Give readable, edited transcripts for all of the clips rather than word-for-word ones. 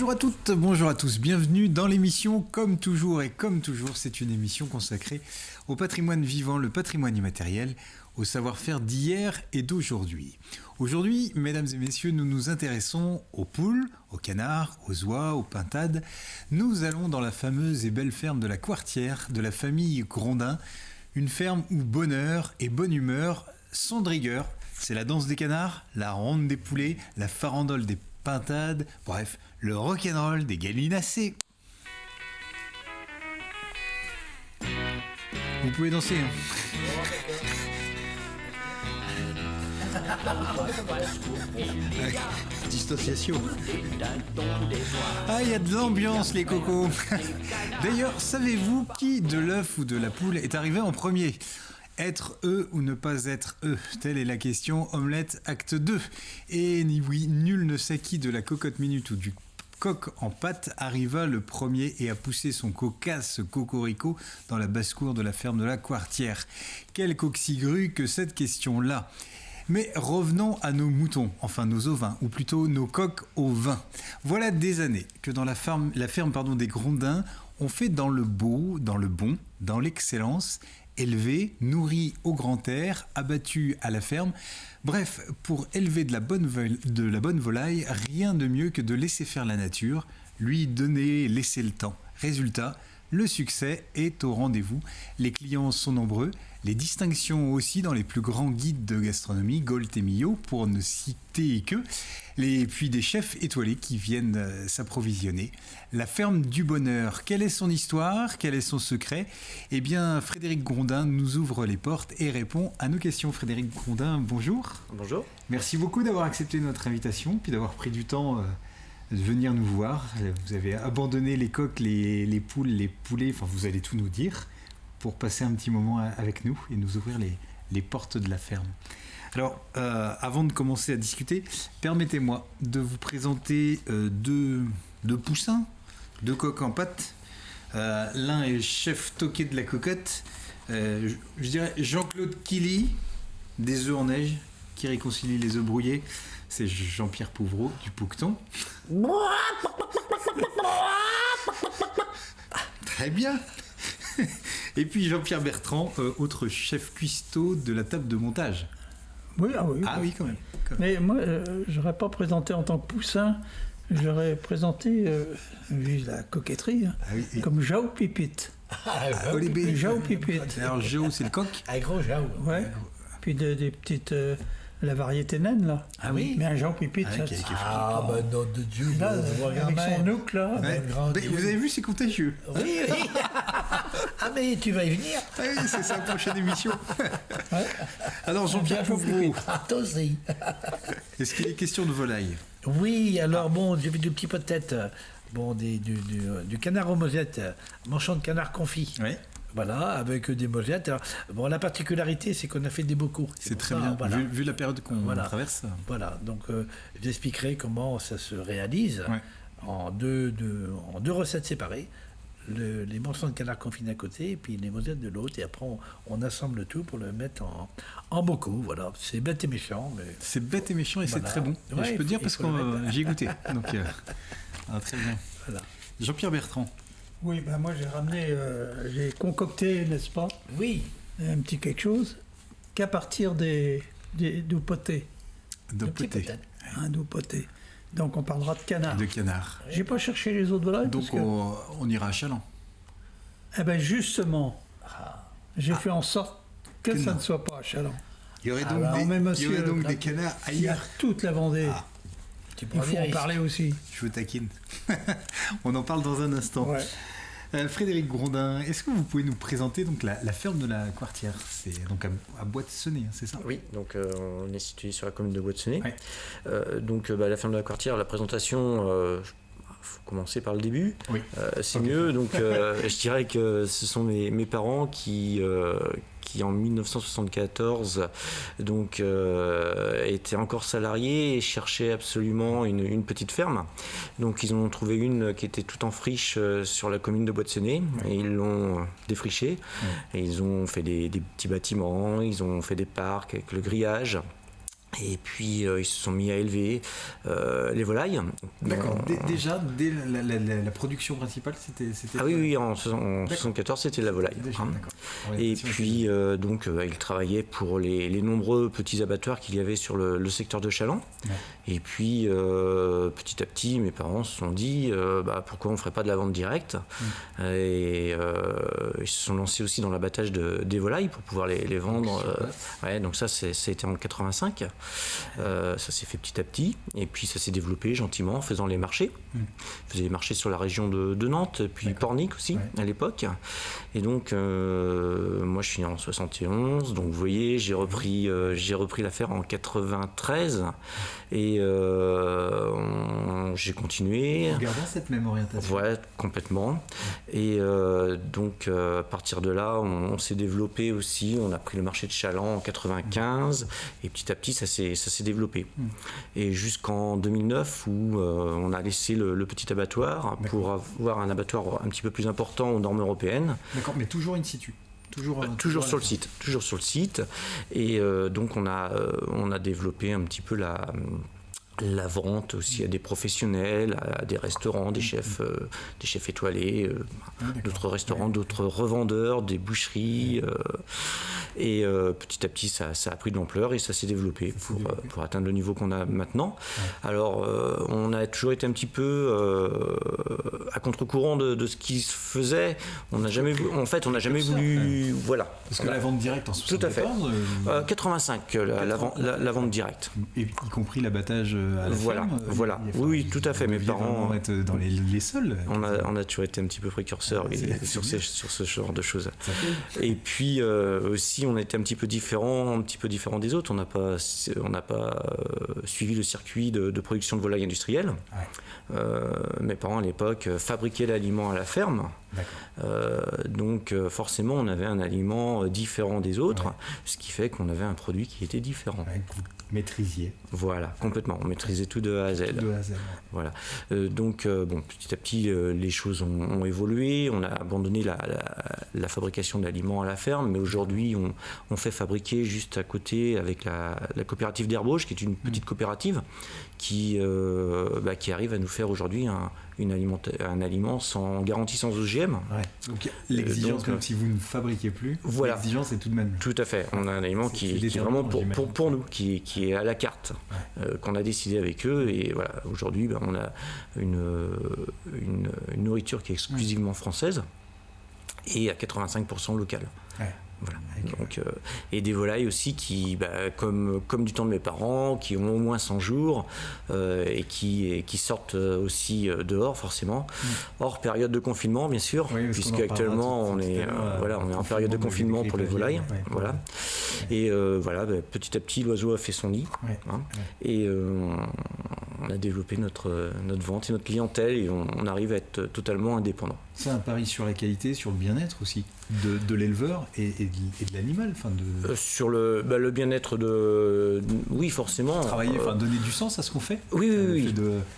Bonjour à toutes, bonjour à tous, bienvenue dans l'émission Comme toujours et comme toujours, c'est une émission consacrée au patrimoine vivant, le patrimoine immatériel, au savoir-faire d'hier et d'aujourd'hui. Aujourd'hui, mesdames et messieurs, nous nous intéressons aux poules, aux canards, aux oies, aux pintades. Nous allons dans la fameuse et belle ferme de la Quartière de la famille Grondin, une ferme où bonheur et bonne humeur sont de rigueur. C'est la danse des canards, la ronde des poulets, la farandole des pintades, bref, le rock'n'roll des gallinacés. Vous pouvez danser, hein. Distanciation. Ah, il y a de l'ambiance, les cocos. D'ailleurs, savez-vous qui de l'œuf ou de la poule est arrivé en premier ? Être eux ou ne pas être eux, telle est la question Omelette acte 2. Et oui, nul ne sait qui de la cocotte minute ou du coq en pâte arriva le premier et a poussé son cocasse cocorico dans la basse-cour de la ferme de la Quartière. Quel coxigru que cette question-là. Mais revenons à nos moutons, enfin nos ovins, ou plutôt nos coqs au vin. Voilà des années que dans la ferme des Grondins, on fait dans le beau, dans le bon, dans l'excellence, élevé, nourri au grand air, abattu à la ferme. Bref, pour élever de la bonne volaille, rien de mieux que de laisser faire la nature, lui donner, laisser le temps. Résultat, le succès est au rendez-vous. Les clients sont nombreux, les distinctions aussi dans les plus grands guides de gastronomie, Gault et Millau, pour ne citer que, puis des chefs étoilés qui viennent s'approvisionner. La ferme du bonheur, quelle est son histoire ? Quel est son secret ? Eh bien, Frédéric Grondin nous ouvre les portes et répond à nos questions. Frédéric Grondin, bonjour. Bonjour. Merci beaucoup d'avoir accepté notre invitation, puis d'avoir pris du temps de venir nous voir. Vous avez abandonné les coqs, les poules, les poulets, enfin vous allez tout nous dire, pour passer un petit moment avec nous et nous ouvrir les portes de la ferme. Alors, avant de commencer à discuter, permettez-moi de vous présenter deux poussins, deux coqs en pâte. L'un est chef toqué de la cocotte, je dirais Jean-Claude Killy, des œufs en neige, qui réconcilie les œufs brouillés. C'est Jean-Pierre Pouvreau du Pouqueton. Très bien. Et puis Jean-Pierre Bertrand, autre chef cuistot de la table de montage. Oui, ah oui. Ah oui, quand même. Mais moi, je n'aurais pas présenté en tant que poussin, j'aurais présenté, vu la coquetterie, comme Jao Pipite. Jao Pipite. Alors Jao, c'est le coq. Un gros Jao. Ouais. Puis des petites... la variété naine, là. Ah oui. Mais un Jao Pipite, ça. Ben nom de Dieu. Là, avec son nook, là. Ouais. Vous avez vu, c'est contagieux. Oui. Ah mais tu vas y venir. Oui, c'est sa prochaine émission. Ouais. Alors Jean-Pierre Pouvreau, Toi aussi. est-ce qu'il est question de volaille ? Oui, alors bon, j'ai vu du petit pot de tête. Bon, du canard aux mosettes, manchon de canard confit. Oui. Voilà, avec des mosettes. Alors, bon, la particularité, c'est qu'on a fait des bocaux. C'est très bien, voilà. vu la période qu'on traverse. Voilà, donc j'expliquerai comment ça se réalise en deux recettes séparées. Les morceaux de canard confit d'un côté et puis les mosettes de l'autre. Et après, on assemble le tout pour le mettre en bocaux. Voilà, c'est bête et méchant. Mais... C'est bête et méchant et c'est très bon. Ouais, je peux dire parce que j'y ai goûté. Donc, très bien. Voilà. Jean-Pierre Bertrand. Oui, ben moi j'ai concocté, n'est-ce pas ? Oui. Un petit quelque chose qu'à partir d'eau potée. D'eau potée. D'eau potée. Donc on parlera de canard. De canard. J'ai pas cherché les autres volailles. Donc on ira à Chaland. Eh bien justement, j'ai fait en sorte que ça ne soit pas à Chaland. Il y aurait donc des canards ailleurs. Il y a toute la Vendée. Il faut en parler aussi. Je vous taquine. On en parle dans un instant. Ouais. Frédéric Grondin, est-ce que vous pouvez nous présenter donc la ferme de la Quartière ? C'est donc à Boîte-Senez, c'est ça ? Oui, donc on est situé sur la commune de Boîte-Senez. Ouais. Donc la ferme de la Quartière, la présentation, faut commencer par le début. Oui. C'est mieux. Donc je dirais que ce sont mes parents qui en 1974 donc étaient encore salariés et cherchaient absolument une petite ferme. Donc ils ont trouvé une qui était tout en friche sur la commune de Boîte-Senez et ils l'ont défrichée. Et ils ont fait des petits bâtiments, ils ont fait des parcs avec le grillage. Et puis ils se sont mis à élever les volailles. D'accord. Déjà, dès la production principale, c'était. Ah oui, en 74, c'était la volaille. Déjà, et puis donc ils travaillaient pour les nombreux petits abattoirs qu'il y avait sur le secteur de Challans. Ouais. Et puis petit à petit, mes parents se sont dit pourquoi on ne ferait pas de la vente directe. Et ils se sont lancés aussi dans l'abattage des volailles pour pouvoir les vendre. Donc ça, c'était en 85. Ça s'est fait petit à petit et puis ça s'est développé gentiment en faisant les marchés. Je faisais les marchés sur la région de Nantes, puis Pornic aussi à l'époque. Et donc moi je suis né en 71, donc vous voyez j'ai repris l'affaire en 93 et j'ai continué. En gardant cette même orientation. Ouais, complètement. Et donc à partir de là on s'est développé aussi, on a pris le marché de Challans en 95 et petit à petit ça s'est développé. Et jusqu'en 2009 où on a laissé le petit abattoir pour avoir un abattoir un petit peu plus important aux normes européennes. D'accord, mais toujours in situ. Toujours sur le site. Et donc on a développé un petit peu la vente aussi à des professionnels, à des restaurants, des chefs étoilés, d'autres restaurants, d'autres revendeurs, des boucheries. Et petit à petit, ça a pris de l'ampleur et ça s'est développé pour atteindre le niveau qu'on a maintenant. Ouais. Alors, on a toujours été un petit peu à contre-courant de ce qui se faisait. On n'a jamais voulu. Voilà. Parce que la vente directe en 74, tout à fait. 85, la vente directe. Et y compris l'abattage à la ferme. Voilà. Oui, tout à fait. Mes parents être dans les sols. On a toujours été un petit peu précurseurs sur ce genre de choses. Et puis aussi, on a été un petit peu différent des autres. On n'a pas suivi le circuit de production de volailles industrielles. Ouais. Mes parents à l'époque fabriquaient l'aliment à la ferme. Donc forcément, on avait un aliment différent des autres, ce qui fait qu'on avait un produit qui était différent. Ouais, maîtrisiez. Voilà, complètement. On maîtrisait tout de A à Z. Voilà. Donc, petit à petit, les choses ont évolué. On a abandonné la fabrication d'aliments à la ferme, mais aujourd'hui, on fait fabriquer juste à côté avec la coopérative d'Herbauge, qui est une petite coopérative qui arrive à nous faire aujourd'hui un aliment sans garantie, sans OGM. Ouais. Donc l'exigence, même si vous ne fabriquez plus, l'exigence est tout de même. Tout à fait. On a un aliment qui est vraiment pour nous, qui est à la carte, qu'on a décidé avec eux. Et voilà, aujourd'hui, on a une nourriture qui est exclusivement française et à 85% locale. Ouais. Voilà. Donc, et des volailles aussi qui, comme du temps de mes parents, qui ont au moins 100 jours et qui sortent aussi dehors forcément, hors période de confinement bien sûr, puisque actuellement on est en période de confinement pour les volailles. Voilà. Et petit à petit l'oiseau a fait son nid et on a développé notre vente et notre clientèle et on arrive à être totalement indépendant. C'est un pari sur la qualité, sur le bien-être aussi de l'éleveur et de l'animal. Sur le bien-être oui, forcément. Travailler, donner du sens à ce qu'on fait. Oui.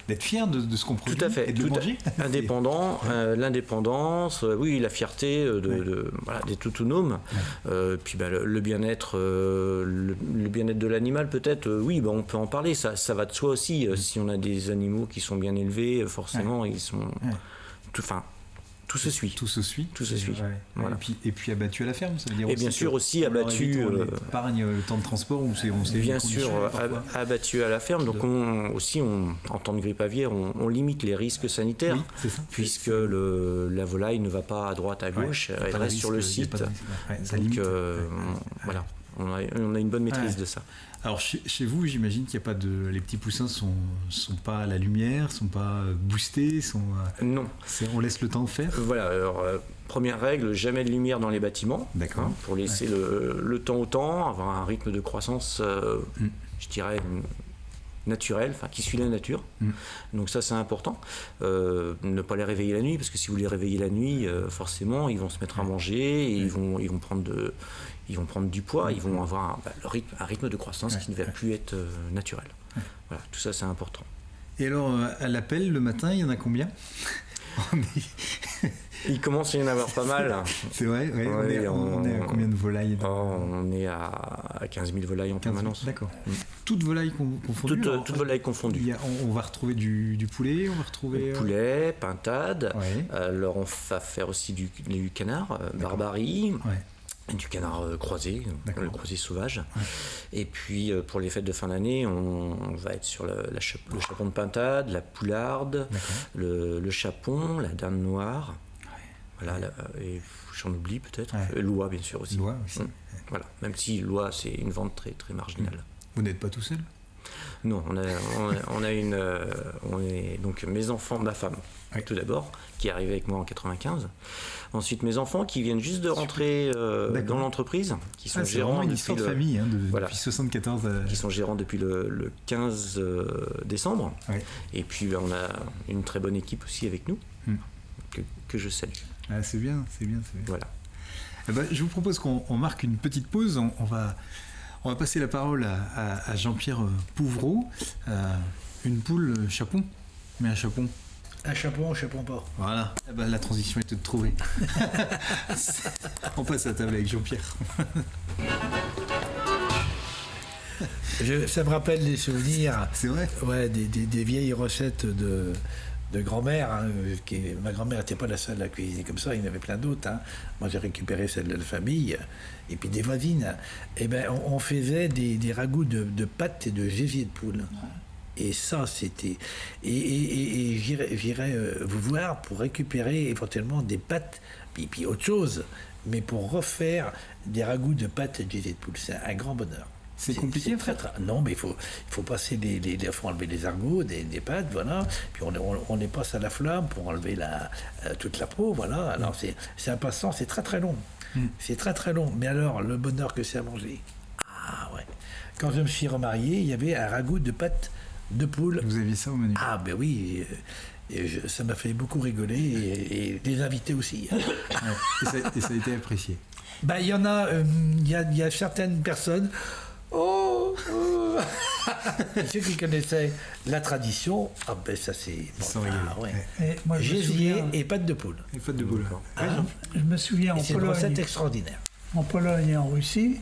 D'être fier de ce qu'on produit. Tout à fait. Et de le manger. Indépendant, l'indépendance, la fierté d'être autonome. Puis le bien-être, le bien-être de l'animal peut-être. On peut en parler. Ça va de soi aussi. Si on a des animaux qui sont bien élevés, forcément ils sont. Tout se suit. Voilà. Et puis abattu à la ferme, ça veut dire. Et bien sûr aussi abattu. Épargne le temps de transport où c'est bien sûr abattu à la ferme. Donc en temps de grippe aviaire, on limite les risques sanitaires, puisque la volaille ne va pas à droite à gauche, elle reste sur le site. Donc voilà, on a une bonne maîtrise de ça. Alors chez vous, j'imagine qu'il n'y a pas les petits poussins sont pas à la lumière, sont pas boostés, non. On laisse le temps faire. Voilà. Alors première règle, jamais de lumière dans les bâtiments. D'accord. Pour laisser le temps au temps, avoir un rythme de croissance, je dirais naturel, qui suit la nature. Donc ça c'est important. Ne pas les réveiller la nuit, parce que si vous les réveillez la nuit, forcément ils vont se mettre à manger et ils vont prendre du poids, ils vont avoir un rythme de croissance qui ne va plus être naturel. Voilà, tout ça c'est important. Et alors à l'appel le matin, il y en a combien ? Il commence à y en avoir pas mal. C'est vrai, ouais, on est à combien de volailles On est à 15 000 volailles en permanence. D'accord. Toutes volailles confondues. Toutes volailles confondues. On va retrouver du poulet, on va retrouver... Poulet, pintade. Ouais. Alors on va faire aussi du canard, barbarie. Ouais. Du canard croisé, le croisé sauvage. Ouais. Et puis pour les fêtes de fin d'année, on va être sur le chapon de pintade, la poularde, le chapon, la dinde noire. Ouais. Voilà, et j'en oublie peut-être. Ouais. L'oie, bien sûr aussi. L'oie aussi. Voilà, même si l'oie, c'est une vente très, très marginale. Vous n'êtes pas tout seul ? Non, on est donc mes enfants, ma femme, tout d'abord, qui est arrivée avec moi en 95. Ensuite, mes enfants qui viennent juste de rentrer dans l'entreprise, qui sont gérants depuis une famille, depuis 74. Qui sont gérants depuis le 15 décembre. Ouais. Et puis, on a une très bonne équipe aussi avec nous, que je salue. Ah, c'est bien. Voilà. Eh ben, je vous propose qu'on marque une petite pause. On va passer la parole à Jean-Pierre Pouvreau. Une poule chapon, mais un chapon. Un chapon pas. Voilà, eh ben, la transition est toute trouvée. On passe à table avec Jean-Pierre. Ça me rappelle des souvenirs. C'est vrai. Ouais, des vieilles recettes de grand-mère. Hein, ma grand-mère n'était pas la seule à cuisiner comme ça, il y en avait plein d'autres. Hein. Moi, j'ai récupéré celle de la famille, et puis des voisines. Et ben, on faisait des ragoûts de pâtes et de gésier de poule. Et ça, c'était... Et j'irais vous voir pour récupérer éventuellement des pâtes, puis autre chose, mais pour refaire des ragoûts de pâtes et de gésier de poule. C'est un grand bonheur. C'est compliqué, Non, mais il faut passer faut enlever les argots, des pâtes, voilà. Puis on les passe à la flamme pour enlever toute la peau, voilà. Alors c'est un passe-temps, c'est très très long. C'est très très long. Mais alors, le bonheur que c'est à manger. Ah ouais. Quand je me suis remarié, il y avait un ragoût de pâtes de poule. Vous aviez ça au menu? Ah ben oui. Ça m'a fait beaucoup rigoler et les invités aussi. Ouais. Et ça a été apprécié. Ben, il y en a, il y a certaines personnes. Ceux qui connaissaient la tradition, ah ben ça c'est... Gésier et pâtes de poule. Et pâtes de poule. Je me souviens en Pologne. C'est une recette extraordinaire. En Pologne et en Russie,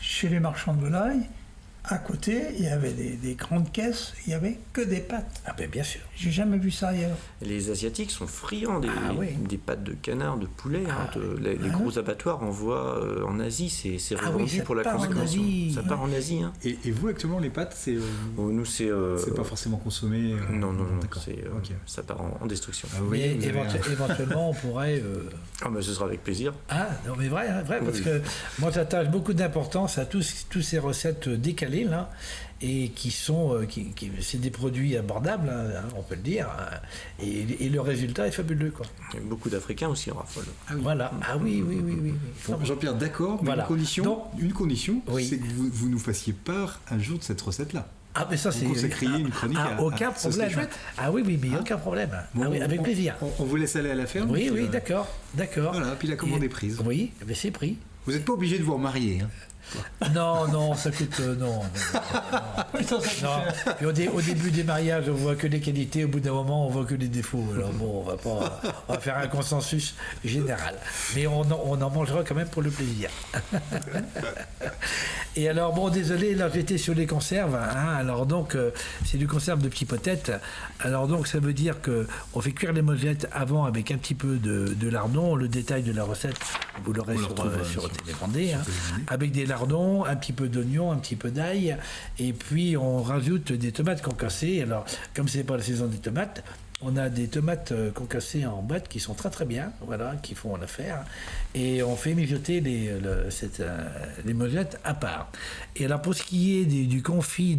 chez les marchands de volailles, à côté, il y avait des grandes caisses, il n'y avait que des pâtes. Ah ben bien sûr. J'ai jamais vu ça ailleurs. Les Asiatiques sont friands des pâtes de canard, de poulet. Les gros abattoirs envoient en Asie, c'est revendu pour la consécration. Ça part en Asie. Hein. Et vous, actuellement, les pâtes, c'est... nous, c'est pas forcément consommé Non, ça part en destruction. Ah, oui, éventuellement, on pourrait... Ah ben ce sera avec plaisir. Ah, non mais vrai, parce que moi j'attache beaucoup d'importance à tous ces recettes décalées, là, et qui sont... c'est des produits abordables, hein, on peut le dire, hein, et le résultat est fabuleux, quoi. Il y a beaucoup d'Africains aussi en raffolent. Ah oui. Voilà, ah oui. Bon, Jean-Pierre, d'accord, mais voilà. Une condition, c'est que vous nous fassiez part un jour de cette recette-là. Ah, mais ça, c'est... Vous consacriez une chronique à aucun problème. Ah oui, mais aucun problème. Bon, avec plaisir. On vous laisse aller à la ferme. Oui, d'accord. Voilà, puis la commande est prise. Oui, mais c'est pris. Vous n'êtes pas obligé de vous remarier, hein. Non, ça coûte... non. Puis au début des mariages, on voit que les qualités, au bout d'un moment, on voit que les défauts. Alors bon, on va faire un consensus général. Mais on en mangera quand même pour le plaisir. Et alors, bon, désolé, là j'étais sur les conserves. Hein, alors donc, c'est du conserve de petits potettes. Alors donc, ça veut dire qu'on fait cuire les mogettes avant avec un petit peu de lardon. Le détail de la recette, vous l'aurez sur Téléfondé. Hein, avec des lardons, un petit peu d'oignon, un petit peu d'ail, et puis on rajoute des tomates concassées. Alors, comme c'est pas la saison des tomates, on a des tomates concassées en boîte qui sont très très bien, voilà, qui font l'affaire, et on fait mijoter les mogettes à part. Et alors pour ce qui est du confit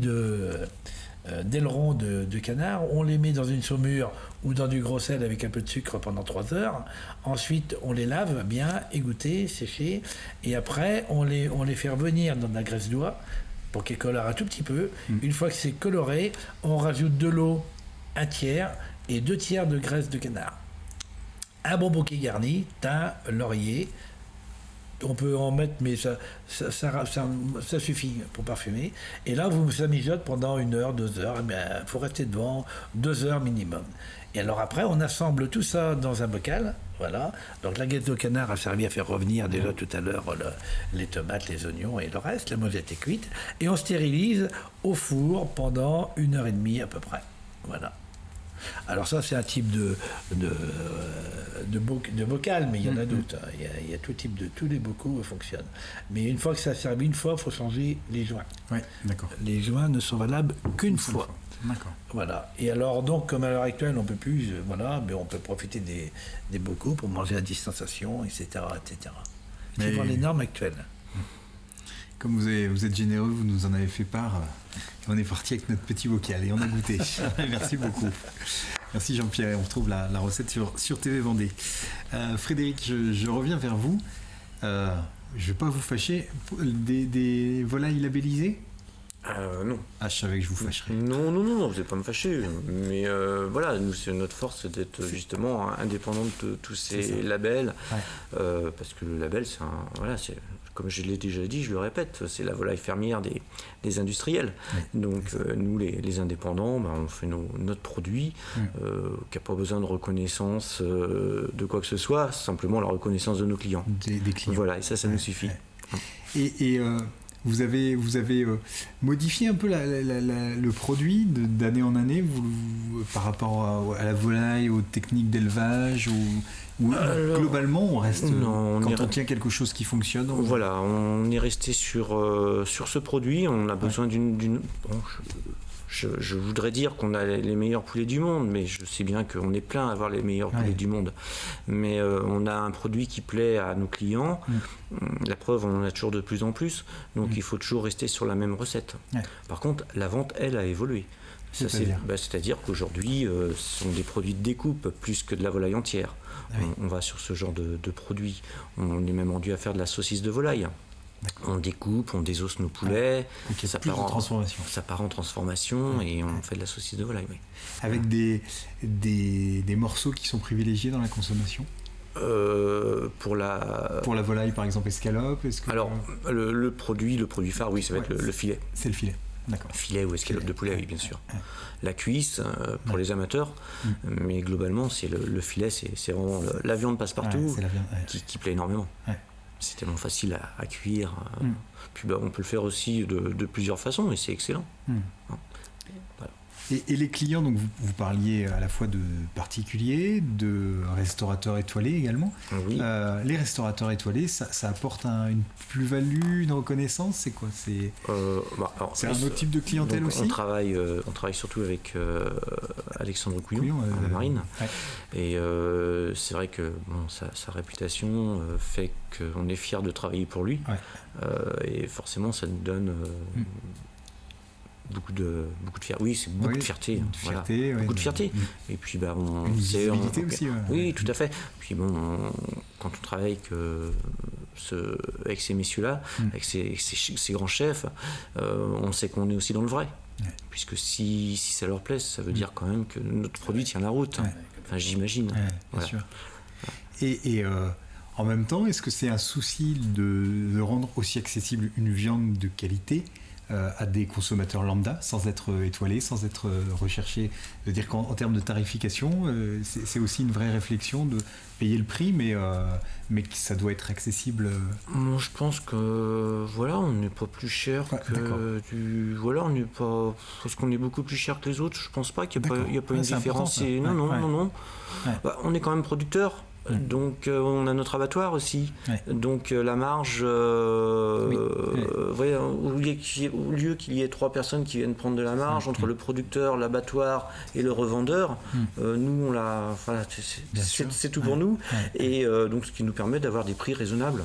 d'ailerons de canard, on les met dans une saumure ou dans du gros sel avec un peu de sucre pendant 3 heures. Ensuite, on les lave bien, égoutter, sécher, et après, on les fait revenir dans de la graisse d'oie pour qu'elles colorent un tout petit peu. Une fois que c'est coloré, on rajoute de l'eau, 1/3 et 2/3 de graisse de canard. Un bon bouquet garni, thym, laurier, On peut en mettre, mais ça suffit pour parfumer. Et là, vous ça mijote pendant 1 heure, 2 heures. Il faut rester devant 2 heures minimum. Et alors après, on assemble tout ça dans un bocal. Voilà. Donc la gâteau canard a servi à faire revenir déjà tout à l'heure les tomates, les oignons et le reste. La mozette est cuite. Et on stérilise au four pendant 1h30 à peu près. Voilà. Alors ça, c'est un type de bocal, mais il y en a d'autres. Il y a tout type de... Tous les bocaux fonctionnent. Mais une fois que ça a servi, il faut changer les joints. Oui, d'accord. Les joints ne sont valables qu'une fois. D'accord. Voilà. Et alors, donc, comme à l'heure actuelle, on peut plus... mais on peut profiter des bocaux pour manger à distanciation, etc. Suivant les normes actuelles. Comme vous êtes généreux, vous nous en avez fait part. On est parti avec notre petit bocal et on a goûté. Merci beaucoup. Merci Jean-Pierre. On retrouve la recette sur TV Vendée. Frédéric, je reviens vers vous. Je ne vais pas vous fâcher. Des volailles labellisées ? Non. Ah, je savais que je vous fâcherais. Non, vous n'allez pas me fâcher. Mais voilà, nous, c'est notre force, c'est d'être justement indépendant de tous ces labels. Ouais. Parce que le label, c'est comme je l'ai déjà dit, je le répète, c'est la volaille fermière des industriels. Oui. Donc nous, les indépendants, on fait notre produit, qui n'a pas besoin de reconnaissance de quoi que ce soit, simplement la reconnaissance de nos clients. Des clients. Voilà, et ça nous suffit. Ouais. Et vous avez modifié un peu le produit d'année en année par rapport à la volaille, aux techniques d'élevage ou globalement on reste quand on tient quelque chose qui fonctionne. Voilà, on est resté sur ce produit. On a besoin d'une. Je voudrais dire qu'on a les meilleurs poulets du monde, mais je sais bien qu'on est plein à avoir les meilleurs poulets du monde. Mais on a un produit qui plaît à nos clients. La preuve, on en a toujours de plus en plus. Donc il faut toujours rester sur la même recette. Par contre, la vente, elle, a évolué. C'est-à-dire qu'aujourd'hui, ce sont des produits de découpe plus que de la volaille entière. On va sur ce genre de produits. On est même rendu à faire de la saucisse de volaille. On découpe, on désosse nos poulets, ça part en transformation. Ça part en transformation et on fait de la saucisse de volaille. Oui. Avec des morceaux qui sont privilégiés dans la consommation pour la volaille, par exemple, escalope. Alors, le produit phare, oui, ça va être le filet. C'est le filet. D'accord. Filet ou escalope de poulet, oui, bien sûr. La cuisse, pour les amateurs, mais globalement, c'est le filet, c'est vraiment la viande passe-partout qui plaît énormément. C'est tellement facile à cuire. Puis on peut le faire aussi de plusieurs façons et c'est excellent. Voilà. Et les clients, donc vous parliez à la fois de particuliers, de restaurateurs étoilés également. Oui. Les restaurateurs étoilés, ça apporte une plus-value, une reconnaissance, c'est quoi ? C'est un autre type de clientèle aussi. On travaille surtout avec Alexandre Couillon à la Marine. Et c'est vrai que sa réputation fait qu'on est fiers de travailler pour lui. Et forcément, ça nous donne... beaucoup de fierté. Oui, c'est beaucoup de fierté. Beaucoup de fierté. Et puis, une visibilité aussi. Oui, tout à fait. Puis quand on travaille avec ces messieurs-là, avec ces grands chefs, on sait qu'on est aussi dans le vrai. Puisque si ça leur plaît, ça veut dire quand même que notre produit tient la route. Enfin, j'imagine. Bien sûr. Et en même temps, est-ce que c'est un souci de rendre aussi accessible une viande de qualité à des consommateurs lambda, sans être étoilés, sans être recherchés, de dire qu'en termes de tarification, c'est aussi une vraie réflexion de payer le prix, mais que ça doit être accessible. Moi, je pense que on n'est pas plus cher on n'est pas parce qu'on est beaucoup plus cher que les autres. Je pense pas qu'il n'y a pas une différence. Non. On est quand même producteur. Donc on a notre abattoir aussi. Donc la marge, au lieu qu'il y ait 3 personnes qui viennent prendre de la marge entre le producteur, l'abattoir et le revendeur, nous c'est tout pour nous. Et donc ce qui nous permet d'avoir des prix raisonnables.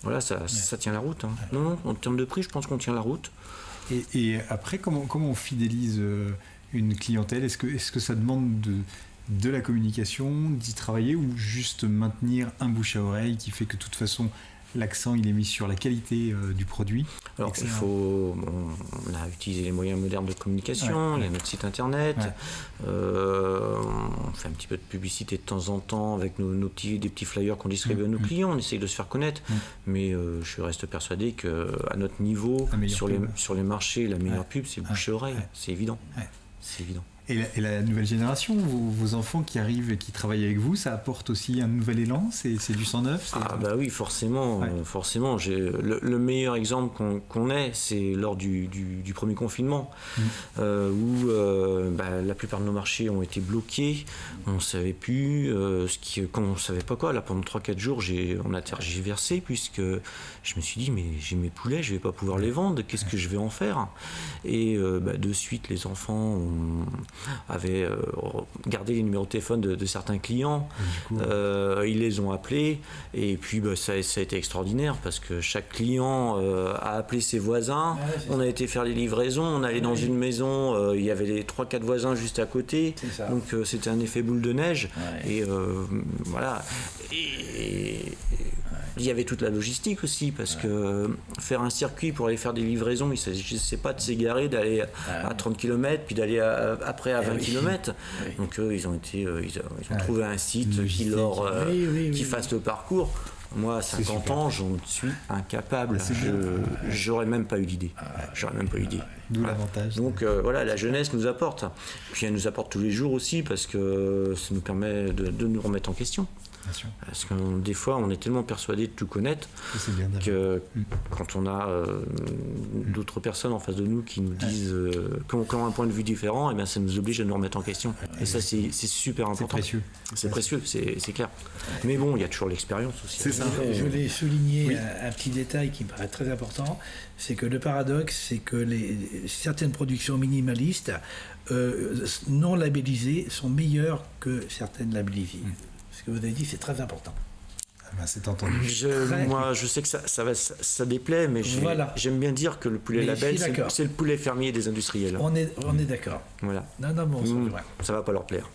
Voilà, ça tient la route. Non, en termes de prix, je pense qu'on tient la route. Et après, comment on fidélise une clientèle ? Est-ce que ça demande de la communication, d'y travailler, ou juste maintenir un bouche à oreille qui fait que de toute façon l'accent il est mis sur la qualité du produit. Alors on a utilisé les moyens modernes de communication, il y a notre site internet, on fait un petit peu de publicité de temps en temps avec des petits flyers qu'on distribue à nos clients, on essaye de se faire connaître, mais je reste persuadé qu'à notre niveau, sur les marchés, la meilleure pub c'est le bouche-oreille, c'est évident. C'est évident. Et la nouvelle génération, vos enfants qui arrivent et qui travaillent avec vous, ça apporte aussi un nouvel élan, c'est du sang neuf? Bah oui, forcément. Forcément. Le meilleur exemple qu'on ait, c'est lors du premier confinement, où la plupart de nos marchés ont été bloqués, on ne savait plus, on ne savait pas quoi. Là, pendant 3-4 jours, on a tergiversé, puisque je me suis dit, mais j'ai mes poulets, je ne vais pas pouvoir les vendre, qu'est-ce que je vais en faire? Et de suite, les enfants avaient gardé les numéros de téléphone de certains clients, ils les ont appelés, et puis ça a été extraordinaire, parce que chaque client a appelé ses voisins, on a été faire les livraisons, on allait dans une maison, il y avait les 3-4 voisins juste à côté, donc c'était un effet boule de neige, et voilà. Et il y avait toute la logistique aussi, parce que faire un circuit pour aller faire des livraisons, il ne s'agissait pas de s'égarer, d'aller à 30 km, puis d'aller après à 20 km. Donc ils ont trouvé un site qui fasse le parcours. Moi, à 50 ans, j'en suis incapable. J'aurais même pas eu d'idée. D'où l'avantage. Donc voilà, la jeunesse nous apporte. Puis elle nous apporte tous les jours aussi, parce que ça nous permet de nous remettre en question. Parce que des fois, on est tellement persuadé de tout connaître que quand on a d'autres personnes en face de nous qui nous disent qui ont un point de vue différent, et bien ça nous oblige à nous remettre en question. Et ça, c'est super important. C'est précieux, c'est clair. Mais bon, il y a toujours l'expérience aussi. C'est ça. Je voulais souligner un petit détail qui me paraît très important, c'est que le paradoxe, c'est que certaines productions minimalistes non labellisées sont meilleures que certaines labellisées. Ce que vous avez dit, c'est très important. C'est entendu. Moi, je sais que ça déplaît, mais j'aime bien dire que le poulet label, c'est le poulet fermier des industriels. On est d'accord. Voilà. Ça va pas leur plaire.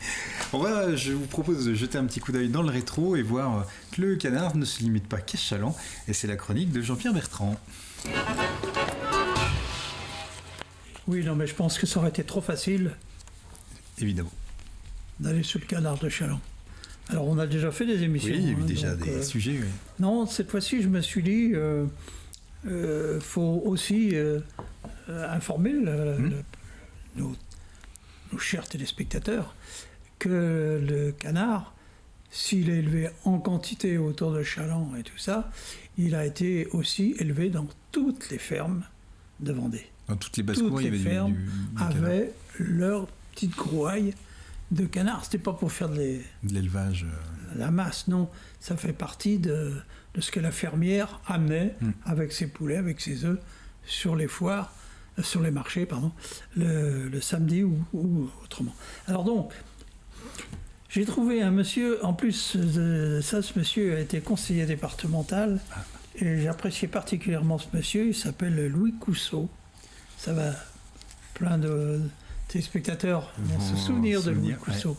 Je vous propose de jeter un petit coup d'œil dans le rétro et voir que le canard ne se limite pas qu'à Challans. Et c'est la chronique de Jean-Pierre Bertrand. Oui, non, mais je pense que ça aurait été trop facile. Évidemment. D'aller sur le canard de Challans. Alors, on a déjà fait des émissions. Oui, il y a eu déjà des sujets. Oui. Non, cette fois-ci, je me suis dit, faut aussi informer nos chers téléspectateurs que le canard, s'il est élevé en quantité autour de Challans et tout ça, il a été aussi élevé dans toutes les fermes de Vendée. Dans toutes les basses-cours, il y avait du canard. Toutes les fermes avaient leur petite grouaille de canard. C'était pas pour faire de l'élevage. La masse, non. Ça fait partie de ce que la fermière amenait avec ses poulets, avec ses œufs, sur les foires, sur les marchés, le samedi ou autrement. Alors donc, j'ai trouvé un monsieur, en plus de ça, ce monsieur a été conseiller départemental, et j'appréciais particulièrement ce monsieur, il s'appelle Louis Cousseau. Ça va, plein de téléspectateurs vont se souvenir de Louis Cousseau.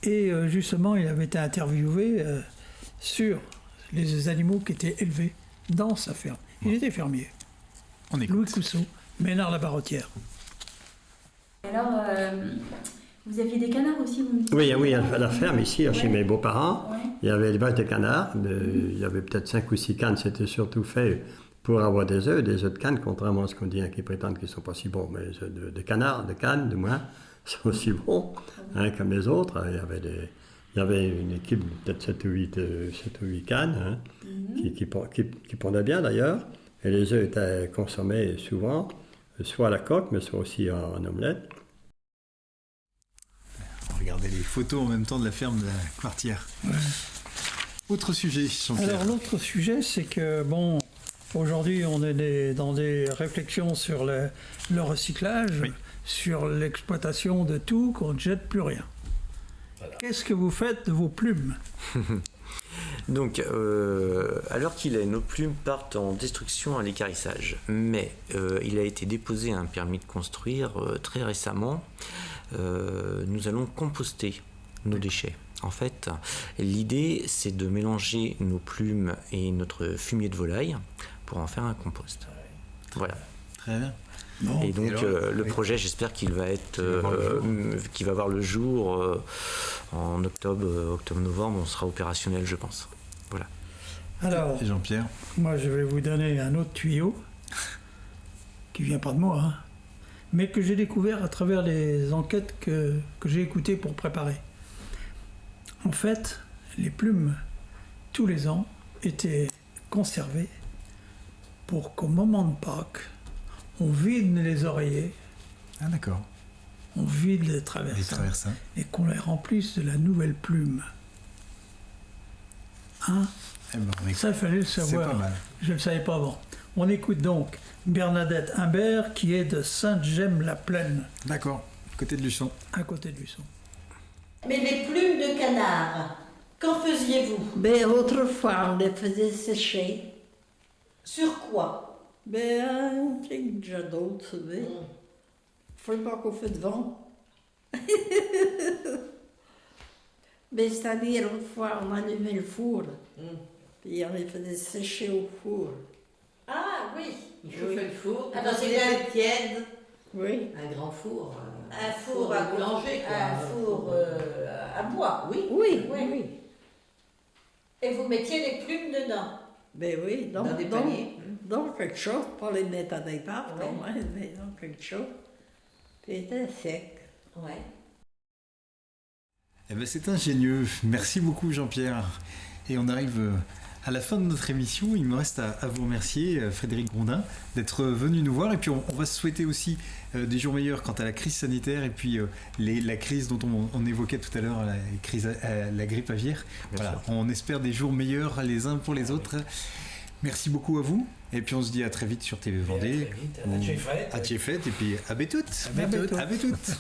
Et justement, il avait été interviewé sur les animaux qui étaient élevés dans sa ferme. Il était fermier. Louis Cousseau, Ménard-la-Barrotière. Alors, vous aviez des canards aussi, vous me dites? Oui, à la ferme ici, chez mes beaux-parents, il y avait l'élevage de canards. Il y avait peut-être 5 ou 6 cannes, c'était surtout fait pour avoir des œufs de canne, contrairement à ce qu'on dit, qui prétendent qu'ils ne sont pas si bons, mais de canards, de cannes, du moins, sont aussi bons comme les autres. Il y avait une équipe de peut-être 7 ou 8 cannes qui pondaient bien d'ailleurs, et les œufs étaient consommés souvent, soit à la coque, mais soit aussi en omelette. Regardez les photos en même temps de la ferme de la Quartière. Autre sujet, Jean-Pierre. Alors l'autre sujet, c'est que aujourd'hui, on est dans des réflexions sur le recyclage, sur l'exploitation de tout, qu'on ne jette plus rien. Voilà. Qu'est-ce que vous faites de vos plumes? Donc, à l'heure qu'il est, nos plumes partent en destruction à l'équarrissage. Mais il a été déposé un permis de construire très récemment. Nous allons composter nos déchets. En fait, l'idée, c'est de mélanger nos plumes et notre fumier de volaille pour en faire un compost. Voilà. Très bien. Bon, et donc, le projet, j'espère qu'il va qu'il va voir le jour en octobre-novembre. On sera opérationnel, je pense. Voilà. Alors, et Jean-Pierre? Moi, je vais vous donner un autre tuyau qui vient pas de moi, hein, mais que j'ai découvert à travers les enquêtes que j'ai écoutées pour préparer. En fait, les plumes, tous les ans, étaient conservées pour qu'au moment de Pâques, on vide les oreillers. Ah d'accord. On vide les traversins. Et qu'on les remplisse de la nouvelle plume. Hein? Eh ben, ça, il fallait le savoir. C'est pas mal. Je ne le savais pas avant. On écoute donc Bernadette Imbert, qui est de Sainte-Gemme-la-Plaine. D'accord, côté de Luçon. À côté de Luçon. Mais les plumes de canard, qu'en faisiez-vous? Ben, autrefois, on les faisait sécher. Sur quoi? Ben, il y a déjà d'autres, vous savez. Faut pas qu'on fait de vent. Ben, c'est-à-dire, autrefois, on allumait le four. Puis on les faisait sécher au four. Ah oui, Il chauffait le four, Ah, donc c'était tiède. Oui. Un grand four. un four à boulanger, quoi. Un four à bois, oui. Oui, Oui. oui. Et vous mettiez les plumes dedans? Ben oui, donc, Dans des paniers. donc quelque chose, pas les mettre à des pattes, Ouais. mais donc quelque chose. Puis il était sec. Ouais. Eh ben, c'est ingénieux. Merci beaucoup Jean-Pierre. Et on arrive à la fin de notre émission. Il me reste à vous remercier, Frédéric Grondin, d'être venu nous voir. Et puis on va se souhaiter aussi des jours meilleurs quant à la crise sanitaire et puis la crise dont on évoquait tout à l'heure, la grippe aviaire. Voilà, on espère des jours meilleurs les uns pour les autres. Merci beaucoup à vous. Et puis on se dit à très vite sur TV Vendée. À Tchefret. À Tchefret et puis à Bétoute. À Bétoute. À Bétoute.